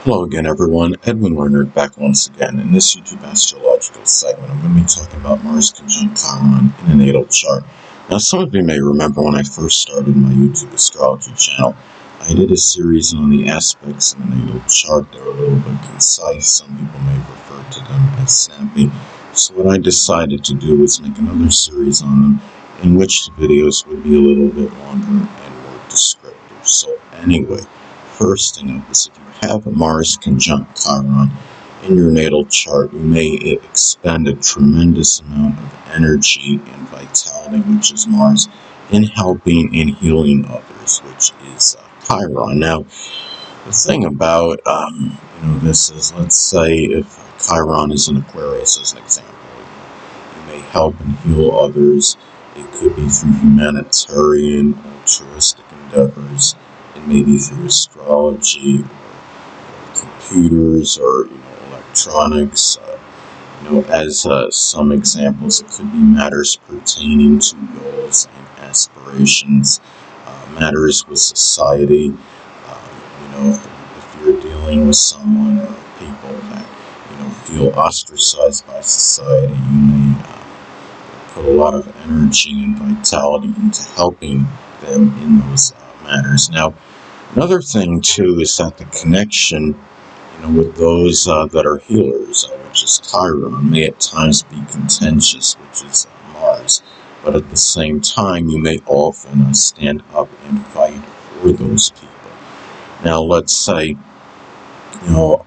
Hello again, everyone. Edwin Werner back once again. In this YouTube astrological segment, I'm going to be talking about Mars conjunct Chiron in a natal chart. Now, some of you may remember when I first started my YouTube astrology channel, I did a series on the aspects in the natal chart. They're a little bit concise. Some people may refer to them as snappy. So what I decided to do was make another series on them, in which the videos would be a little bit longer and more descriptive. So anyway, first thing up is if you have a Mars conjunct Chiron in your natal chart, you may expend a tremendous amount of energy and vitality, which is Mars, in helping and healing others, which is Chiron. Now, the thing about this is, let's say if Chiron is an Aquarius, as an example, you may help and heal others. It could be through humanitarian, altruistic endeavors. It may be through astrology, or computers, or electronics. As some examples, it could be matters pertaining to goals and aspirations, matters with society. If you're dealing with someone or people that feel ostracized by society, you may put a lot of energy and vitality into helping them in those matters. Now, another thing too is that the connection, with those that are healers, which is Chiron, may at times be contentious, which is Mars. But at the same time, you may often stand up and fight for those people. Now, let's say, if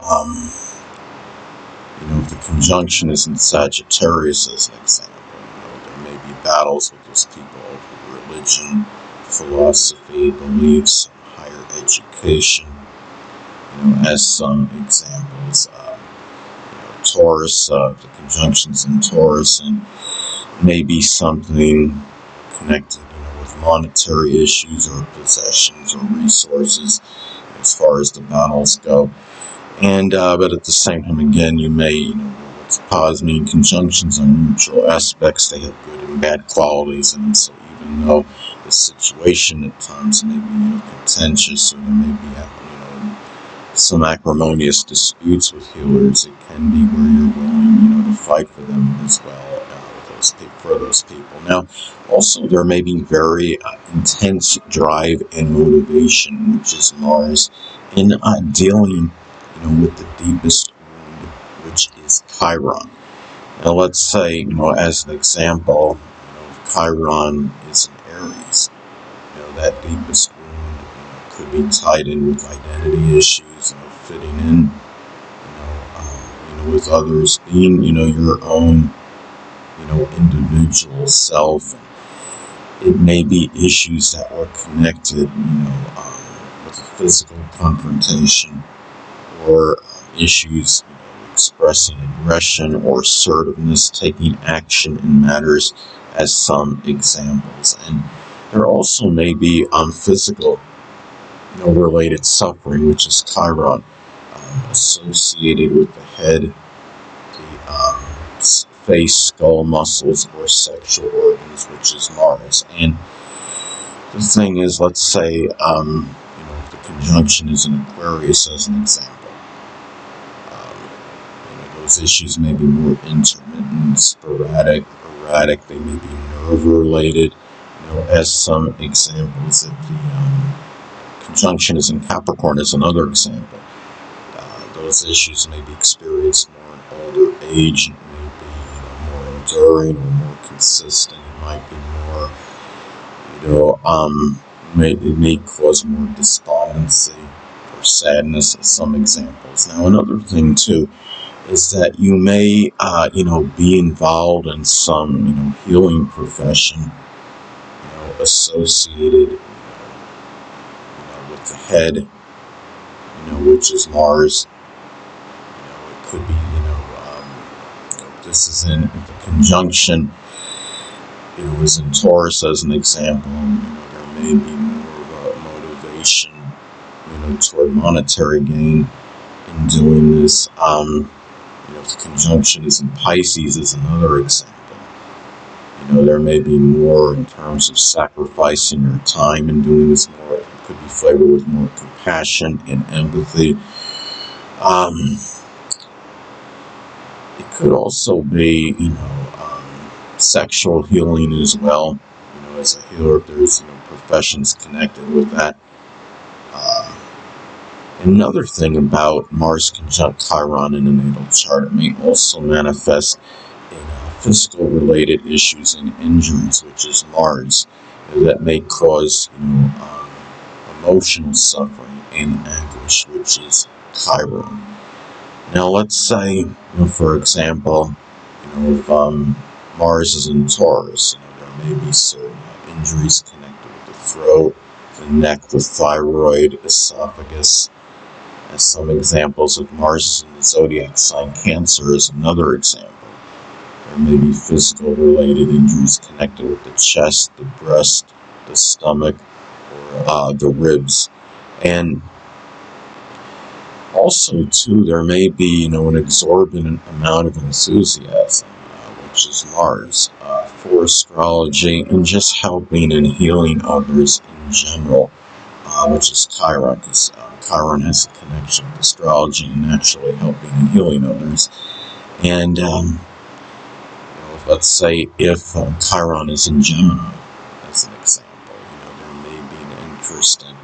the conjunction is in Sagittarius, as an example, there may be battles with those people over religion, philosophy, beliefs, higher education. As some examples, Taurus, the conjunctions in Taurus, and maybe something connected, with monetary issues or possessions or resources, as far as the battles go. And but at the same time, again, you may, what's positive conjunctions are neutral aspects. They have good and bad qualities, and so even though the situation at times may be contentious, or there may be some acrimonious disputes with healers, it can be where you're willing, to fight for them as well, for those people. Now, also there may be very intense drive and motivation, which is Mars, in dealing, with the deepest wound, which is Chiron. Now, let's say, as an example, if Chiron is in Aries, that deepest wound could be tied in with identity issues, fitting in, with others, being, your own, individual self. It may be issues that are connected, with a physical confrontation, or issues, expressing aggression or assertiveness, taking action in matters, as some examples. And there also may be physical, related suffering, which is Chiron, associated with the head, the face, skull, muscles, or sexual organs, which is Mars. And the thing is, let's say, if the conjunction is in Aquarius, as an example, those issues may be more intermittent, sporadic, erratic. They may be nerve-related. As some examples, if the conjunction is in Capricorn, as another example, those issues may be experienced more in older age. It may be more enduring or more consistent. It might be more, it may cause more despondency or sadness, as some examples. Now, another thing too is that you may, be involved in some, healing profession, associated, with the head, which is Mars. It could be, this is in, if the conjunction, is in Taurus, as an example, there may be more of a motivation, toward monetary gain in doing this. If the conjunction is in Pisces, as another example, there may be more in terms of sacrificing your time and doing this more. It could be flavored with more compassion and empathy. Um, it could also be, sexual healing as well. As a healer, if there's, professions connected with that. Another thing about Mars conjunct Chiron in a natal chart, it may also manifest in physical related issues and injuries, which is Mars, that may cause emotional suffering and anguish, which is Chiron. Now, let's say, for example, if Mars is in Taurus, there may be certain injuries connected with the throat, the neck, the thyroid, esophagus. As some examples of Mars is in the zodiac sign Cancer is another example. There may be physical related injuries connected with the chest, the breast, the stomach, or the ribs. And also, too, there may be, an exorbitant amount of enthusiasm, which is Mars, for astrology and just helping and healing others in general, which is Chiron, because Chiron has a connection with astrology and naturally helping and healing others. And let's say if Chiron is in Gemini, as an example, there may be an interest in,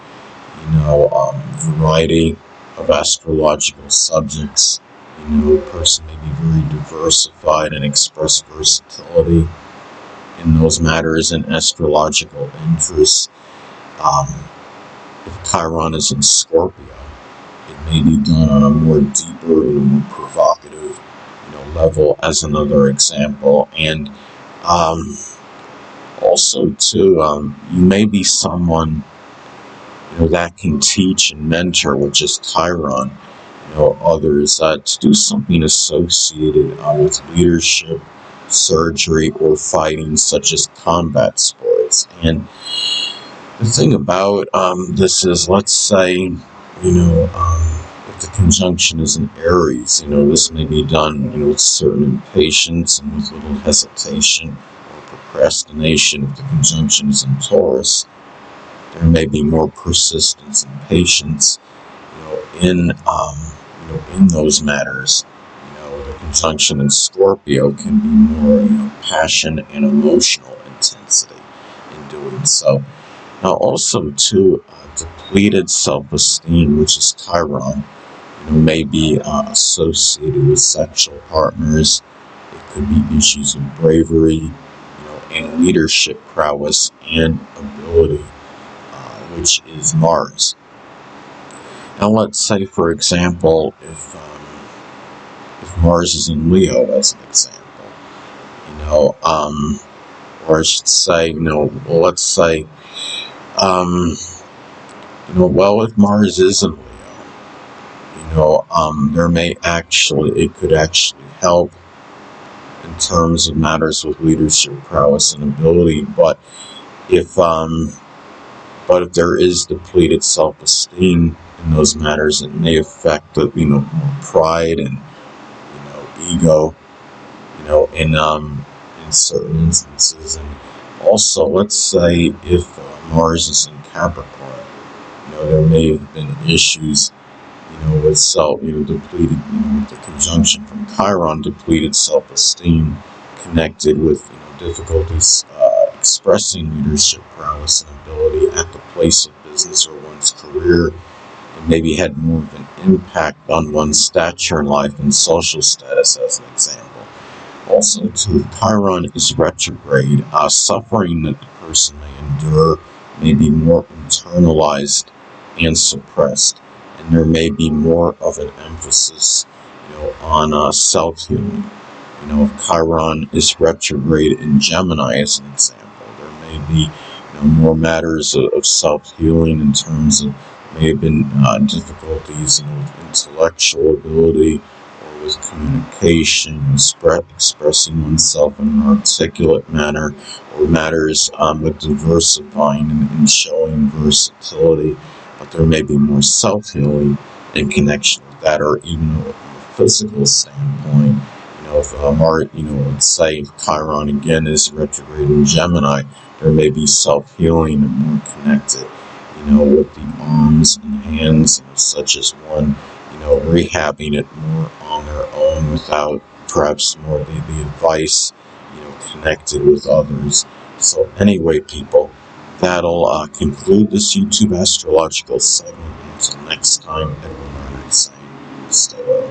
variety of astrological subjects. A person may be very diversified and express versatility in those matters and astrological interests. If Chiron is in Scorpio, it may be done on a more deeper and more provocative, level, as another example. And also, too, you may be someone, that can teach and mentor, which is Chiron, others to do something associated with leadership, surgery, or fighting, such as combat sports. And the thing about this is, let's say, if the conjunction is in Aries, this may be done, with certain impatience and with little hesitation or procrastination. If the conjunction is in Taurus, there may be more persistence and patience, in those matters. The conjunction in Scorpio can be more, passion and emotional intensity in doing so. Now, also, too, depleted self-esteem, which is Chiron, may be associated with sexual partners. It could be issues of bravery, and leadership prowess and ability, which is Mars. Now, let's say, for example, if Mars is in Leo, as an example, or I should say, let's say, if Mars is in Leo, it could actually help in terms of matters with leadership prowess and ability. But if there is depleted self-esteem in those matters, it may affect the, more pride and, ego, in certain instances. And also, let's say if Mars is in Capricorn, there may have been issues, with depleted, with the conjunction from Chiron, depleted self-esteem connected with, difficulties expressing leadership prowess and ability at the place of business or one's career, and maybe had more of an impact on one's stature in life and social status, as an example. Also, too, Chiron is retrograde. Suffering that the person may endure may be more internalized and suppressed, and there may be more of an emphasis, on self-healing. If Chiron is retrograde in Gemini, as an example, there may be, more matters of self-healing in terms of may have been difficulties, with intellectual ability or with communication, expressing oneself in an articulate manner, or matters with diversifying and showing versatility. But there may be more self-healing in connection with that, or even from a physical standpoint. If let's say if Chiron again is retrograde in Gemini, there may be self-healing and more connected, with the arms and hands, such as one, rehabbing it more on their own without perhaps more of the advice, connected with others. So anyway, people, that'll conclude this YouTube astrological segment. Until next time, everyone, I say, stay well.